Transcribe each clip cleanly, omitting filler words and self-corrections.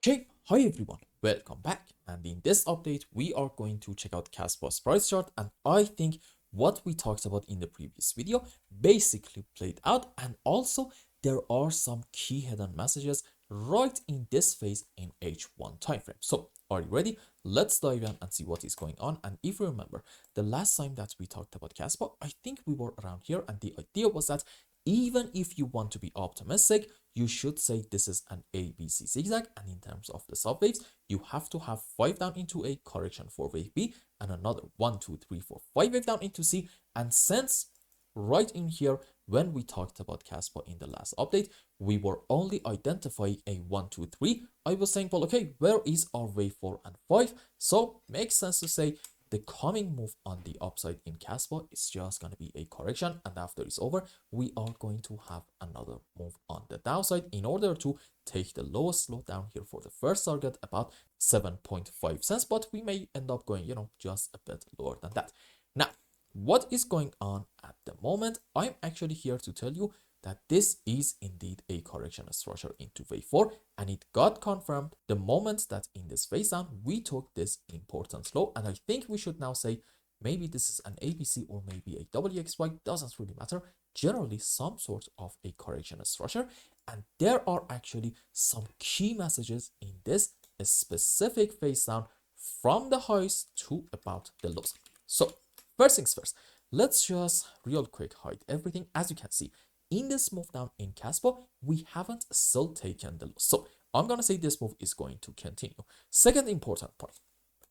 Okay, hi everyone, welcome back. And in this update, we are going to check out KASPA's price chart. And I think what we talked about in the previous video basically played out. And also, there are some key hidden messages right in this phase in H1 timeframe. So, are you ready? Let's dive in and see what is going on. And if you remember, the last time that we talked about KASPA, I think we were around here. And the idea was that even if you want to be optimistic, you should say this is an ABC zigzag, and in terms of the subwaves, you have to have 5 down into A, correction for wave B, and another 1, 2, 3, 4, 5 wave down into C. And since right in here, when we talked about KASPA in the last update, we were only identifying a 1, 2, 3. I was saying, well, okay, where is our wave 4 and 5? So makes sense to say the coming move on the upside in KASPA is just going to be a correction, and after it's over, we are going to have another move on the downside in order to take the lowest low down here for the first target about 7.5 cents, but we may end up going, just a bit lower than that. Now, what is going on at the moment? I'm actually here to tell you that this is indeed a correction structure into wave 4, and it got confirmed the moment that in this phase down we took this important low. And I think we should now say maybe this is an ABC or maybe a WXY, doesn't really matter, generally some sort of a correction structure. And there are actually some key messages in this specific phase down from the highs to about the lows. So first things first, let's just real quick hide everything. As you can see, in this move down in KASPA, we haven't still taken the loss. So I'm going to say this move is going to continue. Second important point,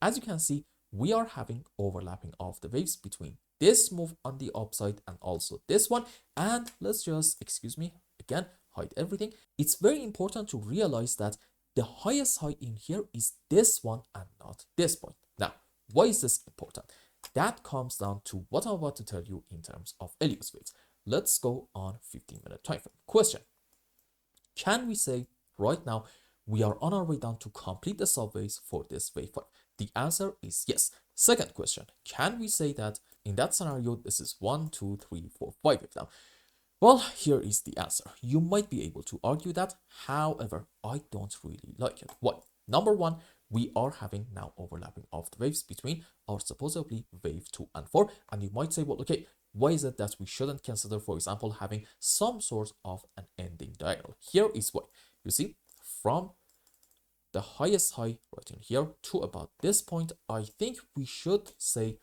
as you can see, we are having overlapping of the waves between this move on the upside and also this one. And let's just, excuse me, again, hide everything. It's very important to realize that the highest high in here is this one and not this point. Now, why is this important? That comes down to what I'm about to tell you in terms of Elliott waves. Let's go on 15-minute time frame. Question: can we say right now we are on our way down to complete the subwaves for this wave 5? The answer is yes. Second question: can we say that in that scenario this is 1, 2, 3, 4, 5 wave down? Well, here is the answer. You might be able to argue that, however, I don't really like it. Why? Number one, we are having now overlapping of the waves between our supposedly wave 2 and 4, and you might say, well, okay, why is it that we shouldn't consider, for example, having some sort of an ending diagonal? Here is why. You see, from the highest high right in here to about this point, I think we should say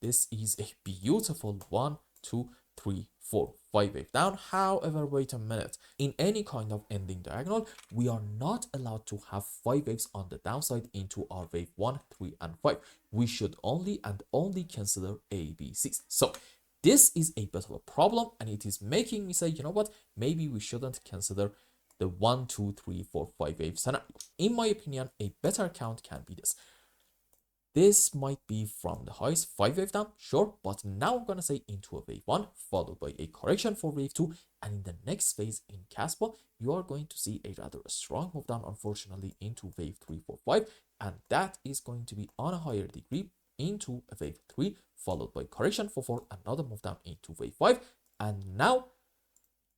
this is a beautiful 1, 2, 3, 4, 5 wave down. However, wait a minute, in any kind of ending diagonal, we are not allowed to have 5 waves on the downside into our wave 1, 3, and 5. We should only and only consider ABCs. So this is a bit of a problem, and it is making me say, you know what, maybe we shouldn't consider the 1, 2, 3, 4, 5 wave scenario. In my opinion, a better count can be this. This might be from the highs 5 wave down, sure, but now I'm gonna say into a wave 1 followed by a correction for wave 2, and in the next phase in KASPA, you are going to see a rather strong move down, unfortunately, into wave 3, 4, 5, and that is going to be on a higher degree into a wave 3 followed by correction for 4, another move down into wave 5. And now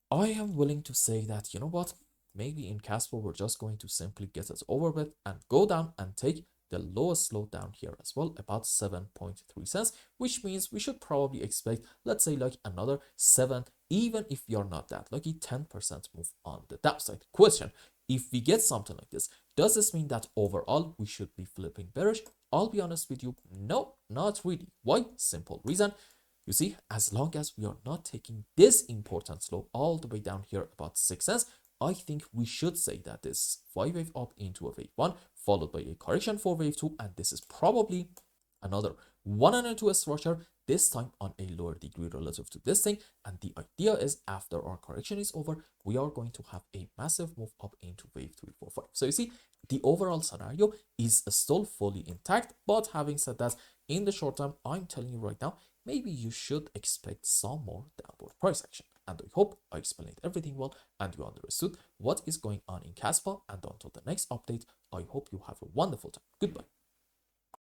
I am willing to say that, you know what, maybe in KASPA we're just going to simply get it over with and go down and take the lowest low down here as well, about 7.3 cents, which means we should probably expect, let's say, like another 7, even if you're not that lucky, 10% move on the downside. Question: if we get something like this, does this mean that overall we should be flipping bearish? I'll be honest with you, no, not really. Why? Simple reason. You see, as long as we are not taking this important slope all the way down here about 6 cents, I think we should say that this 5 wave up into a wave 1 followed by a correction for wave 2, and this is probably another 1 and 2 structure, this time on a lower degree relative to this thing. And the idea is after our correction is over, we are going to have a massive move up into wave 3, 4, 5. So you see, the overall scenario is still fully intact, but having said that, in the short term, I'm telling you right now, maybe you should expect some more downward price action. And I hope I explained everything well and you understood what is going on in KASPA. And until the next update, I hope you have a wonderful time. Goodbye.